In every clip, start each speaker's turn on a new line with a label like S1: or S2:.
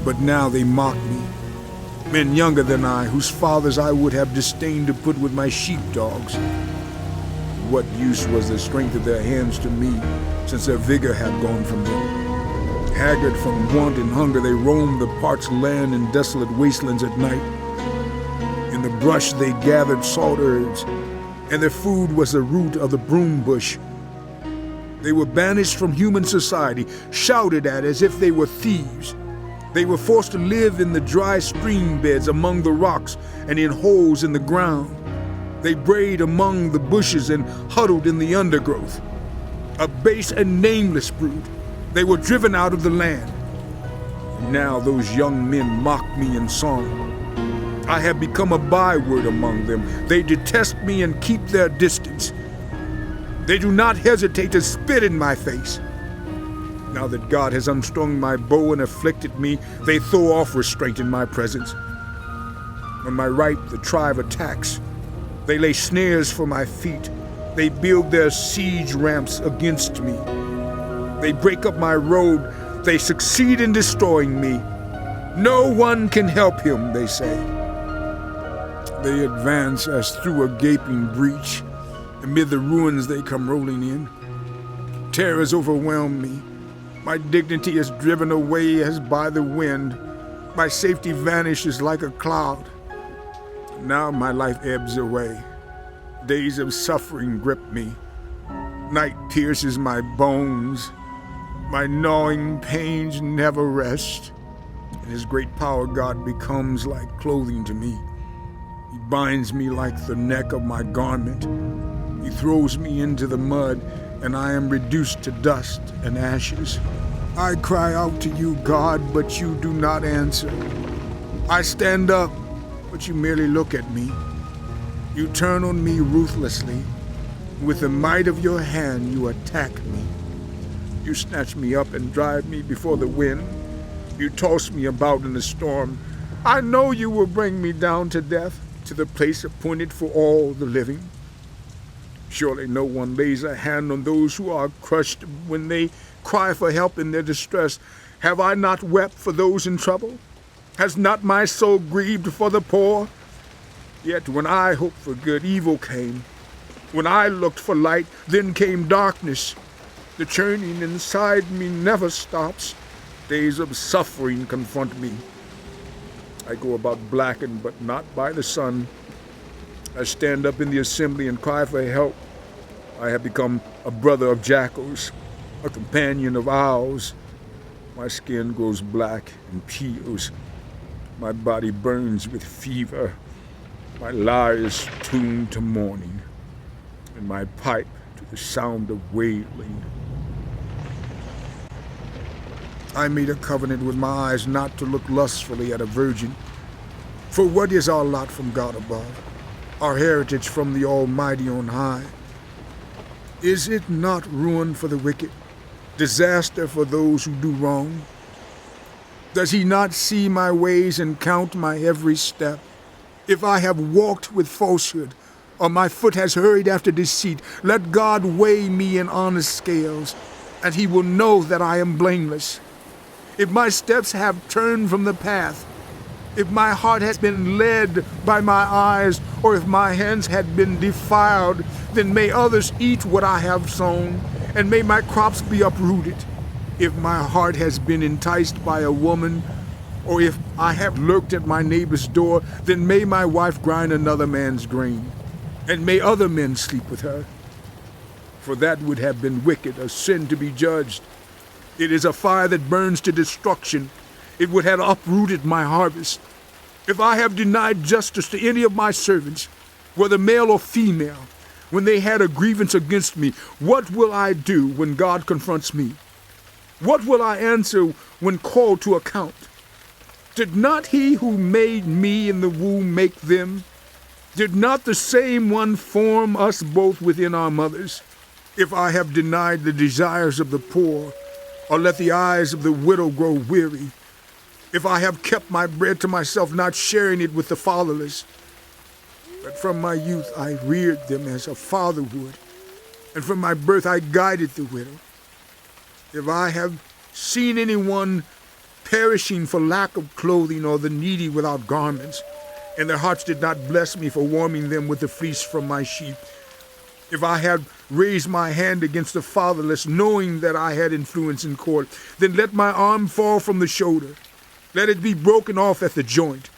S1: But now they mock me. Men younger than I, whose fathers I would have disdained to put with my sheepdogs. What use was the strength of their hands to me, since their vigor had gone from them? Haggard from want and hunger, they roamed the parched land and desolate wastelands at night. In the brush they gathered salt herbs, and their food was the root of the broom bush. They were banished from human society, shouted at as if they were thieves. They were forced to live in the dry stream beds among the rocks and in holes in the ground. They brayed among the bushes and huddled in the undergrowth. A base and nameless brood, they were driven out of the land. And now those young men mock me in song. I have become a byword among them. They detest me and keep their distance. They do not hesitate to spit in my face. Now that God has unstrung my bow and afflicted me, they throw off restraint in my presence. On my right, the tribe attacks. They lay snares for my feet. They build their siege ramps against me. They break up my road. They succeed in destroying me. No one can help him, they say. They advance as through a gaping breach. Amid the ruins they come rolling in. Terrors overwhelm me. My dignity is driven away as by the wind. My safety vanishes like a cloud. Now my life ebbs away. Days of suffering grip me. Night pierces my bones. My gnawing pains never rest. In his great power, God becomes like clothing to me. He binds me like the neck of my garment. He throws me into the mud, and I am reduced to dust and ashes. I cry out to you, God, but you do not answer. I stand up, but you merely look at me. You turn on me ruthlessly. With the might of your hand, you attack me. You snatch me up and drive me before the wind. You toss me about in the storm. I know you will bring me down to death, to the place appointed for all the living. Surely no one lays a hand on those who are crushed when they cry for help in their distress. Have I not wept for those in trouble? Has not my soul grieved for the poor? Yet when I hoped for good, evil came. When I looked for light, then came darkness. The churning inside me never stops. Days of suffering confront me. I go about blackened, but not by the sun. I stand up in the assembly and cry for help. I have become a brother of jackals, a companion of owls. My skin grows black and peels. My body burns with fever. My lyre is tuned to mourning, and my pipe to the sound of wailing. I made a covenant with my eyes not to look lustfully at a virgin. For what is our lot from God above? Our heritage from the Almighty on high? Is it not ruin for the wicked, disaster for those who do wrong? Does he not see my ways and count my every step? If I have walked with falsehood, or my foot has hurried after deceit, let God weigh me in honest scales, and he will know that I am blameless. If my steps have turned from the path, if my heart has been led by my eyes, or if my hands had been defiled, then may others eat what I have sown, and may my crops be uprooted. If my heart has been enticed by a woman, or if I have lurked at my neighbor's door, then may my wife grind another man's grain, and may other men sleep with her. For that would have been wicked, a sin to be judged. It is a fire that burns to destruction. It would have uprooted my harvest. If I have denied justice to any of my servants, whether male or female, when they had a grievance against me, what will I do when God confronts me? What will I answer when called to account? Did not he who made me in the womb make them? Did not the same one form us both within our mothers? If I have denied the desires of the poor, or let the eyes of the widow grow weary, if I have kept my bread to myself, not sharing it with the fatherless, but from my youth I reared them as a father would, and from my birth I guided the widow. If I have seen anyone perishing for lack of clothing, or the needy without garments, and their hearts did not bless me for warming them with the fleece from my sheep. If I had raised my hand against the fatherless, knowing that I had influence in court, then let my arm fall from the shoulder. Let it be broken off at the joint.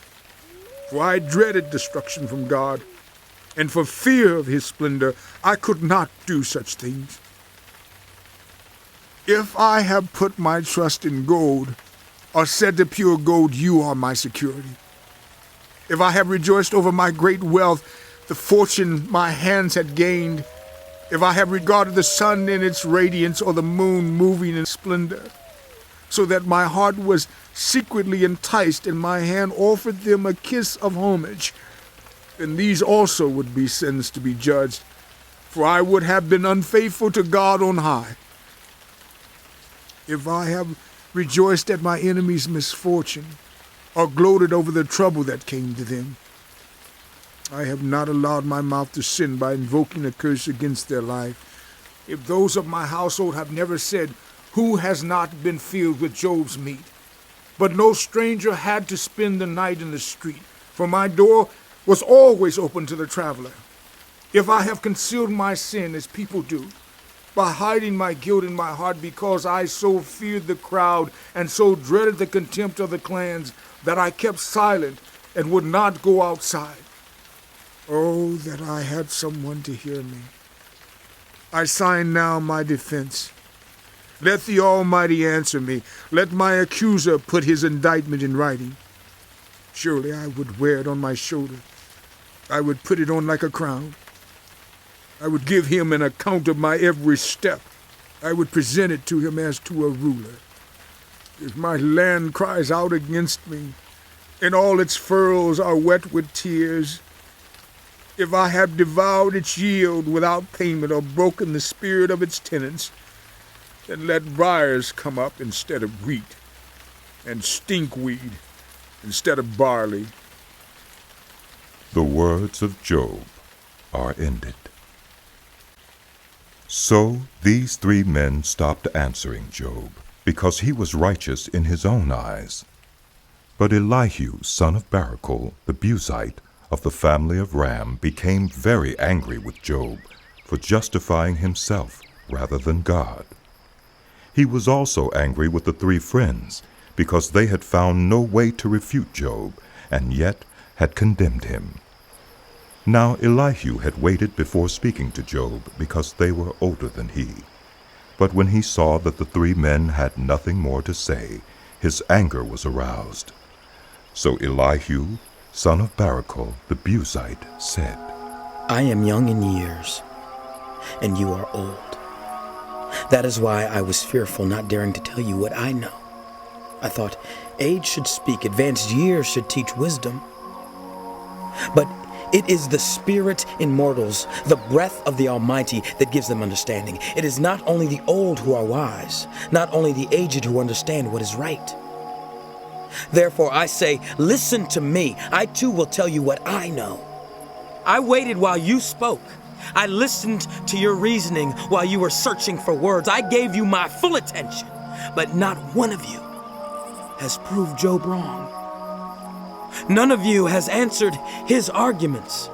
S1: For I dreaded destruction from God, and for fear of his splendor I could not do such things. If I have put my trust in gold, or said to pure gold, you are my security. If I have rejoiced over my great wealth, the fortune my hands had gained, if I have regarded the sun in its radiance, or the moon moving in splendor, so that my heart was secretly enticed, and my hand offered them a kiss of homage, then these also would be sins to be judged, for I would have been unfaithful to God on high. If I have rejoiced at my enemy's misfortune, or gloated over the trouble that came to them, I have not allowed my mouth to sin by invoking a curse against their life. If those of my household have never said, who has not been filled with Job's meat? But no stranger had to spend the night in the street, for my door was always open to the traveler. If I have concealed my sin as people do, by hiding my guilt in my heart, because I so feared the crowd and so dreaded the contempt of the clans, that I kept silent and would not go outside. Oh, that I had someone to hear me. I sign now my defense. Let the Almighty answer me. Let my accuser put his indictment in writing. Surely I would wear it on my shoulder. I would put it on like a crown. I would give him an account of my every step. I would present it to him as to a ruler. If my land cries out against me, and all its furrows are wet with tears, if I have devoured its yield without payment, or broken the spirit of its tenants, then let briars come up instead of wheat, and stinkweed instead of barley.
S2: The words of Job are ended. So these 3 men stopped answering Job, because he was righteous in his own eyes. But Elihu, son of Barachel, the Buzite, of the family of Ram, became very angry with Job for justifying himself rather than God. He was also angry with the 3 friends, because they had found no way to refute Job, and yet had condemned him. Now Elihu had waited before speaking to Job, because they were older than he. But when he saw that the 3 men had nothing more to say, his anger was aroused. So Elihu, son of Barachel, the Buzite, said,
S3: I am young in years, and you are old. That is why I was fearful, not daring to tell you what I know. I thought, age should speak, advanced years should teach wisdom. But it is the spirit in mortals, the breath of the Almighty, that gives them understanding. It is not only the old who are wise, not only the aged who understand what is right. Therefore I say, listen to me. I too will tell you what I know. I waited while you spoke. I listened to your reasoning while you were searching for words. I gave you my full attention, but not one of you has proved Job wrong. None of you has answered his arguments.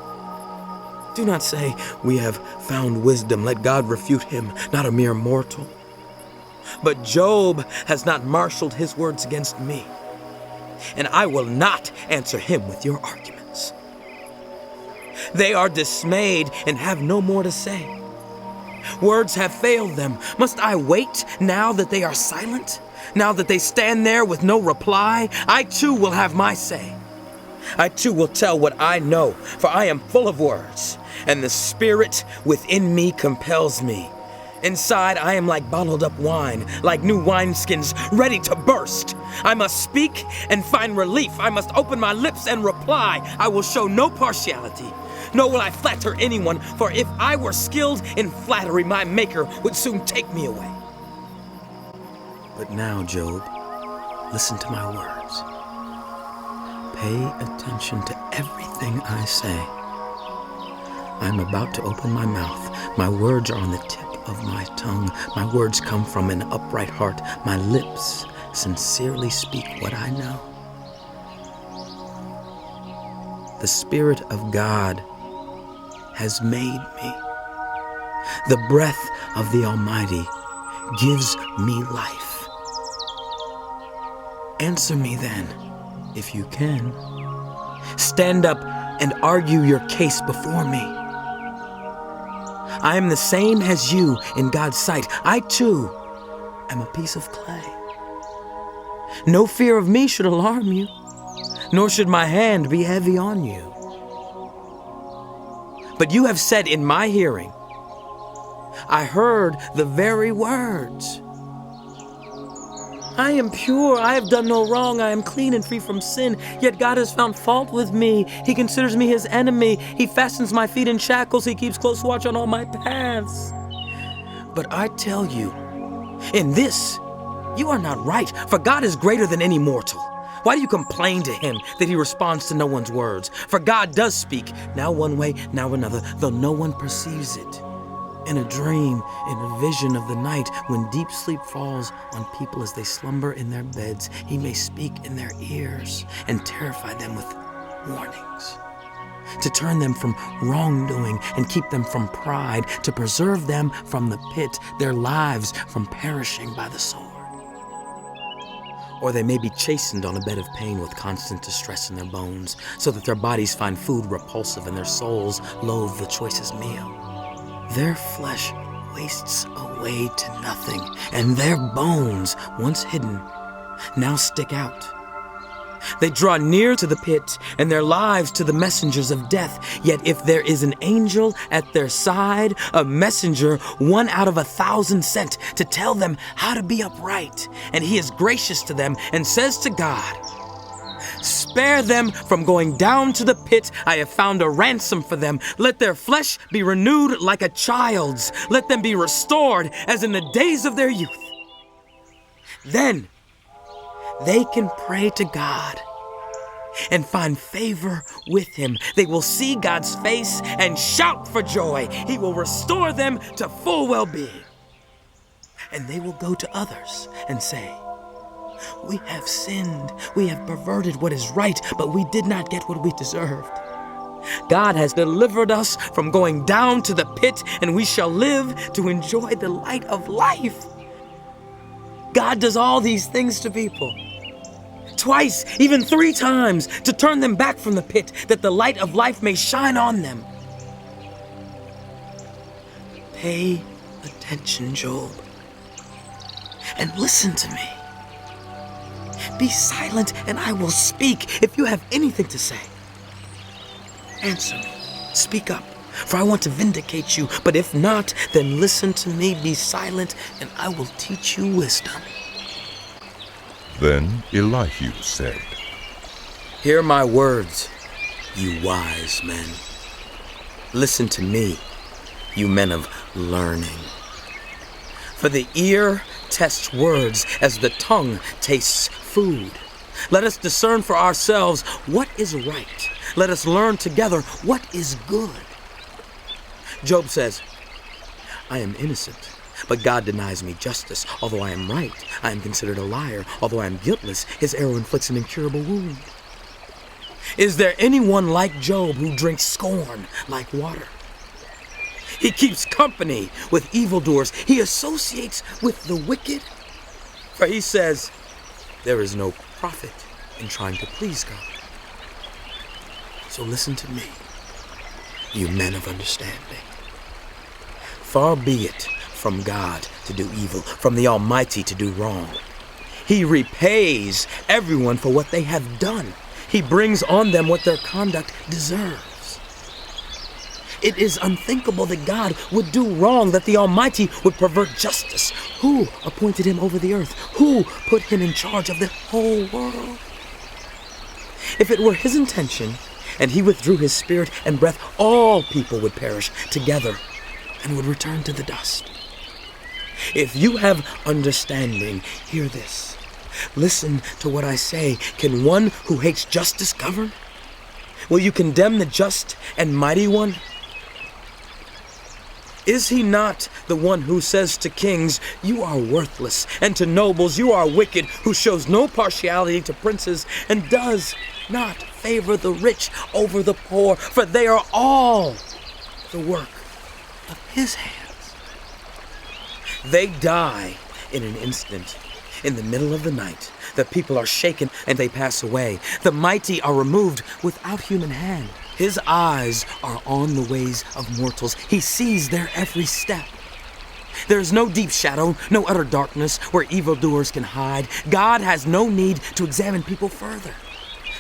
S3: Do not say, we have found wisdom. Let God refute him, not a mere mortal. But Job has not marshaled his words against me, and I will not answer him with your arguments. They are dismayed and have no more to say. Words have failed them. Must I wait now that they are silent? Now that they stand there with no reply? I too will have my say. I too will tell what I know, for I am full of words, and the spirit within me compels me. Inside I am like bottled up wine, like new wineskins ready to burst. I must speak and find relief. I must open my lips and reply. I will show no partiality, nor will I flatter anyone, for if I were skilled in flattery, my Maker would soon take me away. But now, Job, listen to my words. Pay attention to everything I say. I am about to open my mouth. My words are on the tip of my tongue. My words come from an upright heart. My lips sincerely speak what I know? The Spirit of God has made me. The breath of the Almighty gives me life. Answer me then, if you can. Stand up and argue your case before me. I am the same as you in God's sight. I too am a piece of clay. No fear of me should alarm you, nor should my hand be heavy on you. But you have said in my hearing, I heard the very words. I am pure, I have done no wrong, I am clean and free from sin, yet God has found fault with me. He considers me his enemy. He fastens my feet in shackles, he keeps close watch on all my paths. But I tell you, in this, you are not right, for God is greater than any mortal. Why do you complain to him that he responds to no one's words? For God does speak, now one way, now another, though no one perceives it. In a dream, in a vision of the night, when deep sleep falls on people as they slumber in their beds, he may speak in their ears and terrify them with warnings, to turn them from wrongdoing and keep them from pride, to preserve them from the pit, their lives from perishing by the sword. Or they may be chastened on a bed of pain with constant distress in their bones, so that their bodies find food repulsive and their souls loathe the choicest meal. Their flesh wastes away to nothing, and their bones, once hidden, now stick out. They draw near to the pit, and their lives to the messengers of death. Yet if there is an angel at their side, a messenger, 1 out of 1,000 sent, to tell them how to be upright, and he is gracious to them, and says to God, spare them from going down to the pit. I have found a ransom for them. Let their flesh be renewed like a child's. Let them be restored as in the days of their youth. Then they can pray to God and find favor with him. They will see God's face and shout for joy. He will restore them to full well-being. And they will go to others and say, we have sinned, we have perverted what is right, but we did not get what we deserved. God has delivered us from going down to the pit, and we shall live to enjoy the light of life. God does all these things to people, twice, even 3 times, to turn them back from the pit, that the light of life may shine on them. Pay attention, Job, and listen to me. Be silent, and I will speak. If you have anything to say, answer me. Speak up, for I want to vindicate you. But if not, then listen to me. Be silent, and I will teach you wisdom.
S2: Then Elihu said,
S3: Hear my words, you wise men. Listen to me, you men of learning. For the ear tests words as the tongue tastes food. Let us discern for ourselves what is right. Let us learn together what is good. Job says, I am innocent, but God denies me justice. Although I am right, I am considered a liar. Although I am guiltless, his arrow inflicts an incurable wound. Is there anyone like Job who drinks scorn like water? He keeps company with evildoers. He associates with the wicked. For he says, there is no profit in trying to please God. So listen to me, you men of understanding. Far be it from God to do evil, from the Almighty to do wrong. He repays everyone for what they have done. He brings on them what their conduct deserves. It is unthinkable that God would do wrong, that the Almighty would pervert justice. Who appointed him over the earth? Who put him in charge of the whole world? If it were his intention, and he withdrew his spirit and breath, all people would perish together and would return to the dust. If you have understanding, hear this. Listen to what I say. Can one who hates justice govern? Will you condemn the just and mighty one? Is he not the one who says to kings, "You are worthless," and to nobles, "You are wicked," who shows no partiality to princes, and does not favor the rich over the poor, for they are all the work of his hands? They die in an instant. In the middle of the night, the people are shaken and they pass away. The mighty are removed without human hand. His eyes are on the ways of mortals. He sees their every step. There is no deep shadow, no utter darkness where evildoers can hide. God has no need to examine people further,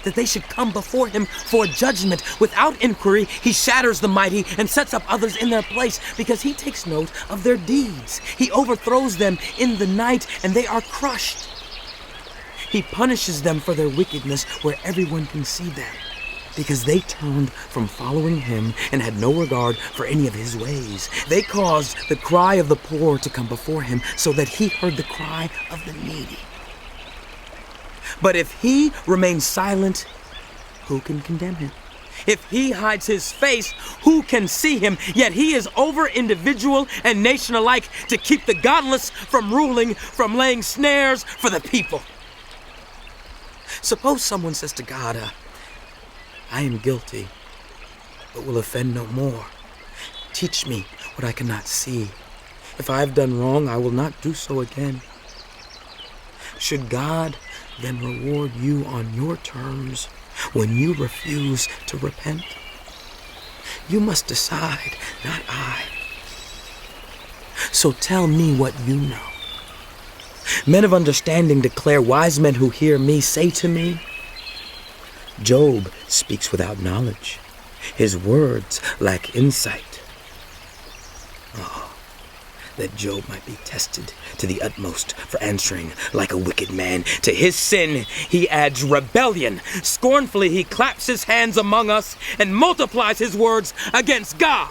S3: that they should come before him for judgment. Without inquiry, he shatters the mighty and sets up others in their place, because he takes note of their deeds. He overthrows them in the night, and they are crushed. He punishes them for their wickedness where everyone can see them, because they turned from following him and had no regard for any of his ways. They caused the cry of the poor to come before him, so that he heard the cry of the needy. But if he remains silent, who can condemn him? If he hides his face, who can see him? Yet he is over individual and nation alike to keep the godless from ruling, from laying snares for the people. Suppose someone says to God, "I am guilty, but will offend no more. Teach me what I cannot see. If I have done wrong, I will not do so again." Should God then reward you on your terms when you refuse to repent? You must decide, not I. So tell me what you know. Men of understanding declare, wise men who hear me say to me, "Job speaks without knowledge. His words lack insight." Oh, that Job might be tested to the utmost for answering like a wicked man. To his sin he adds rebellion. Scornfully he claps his hands among us and multiplies his words against God.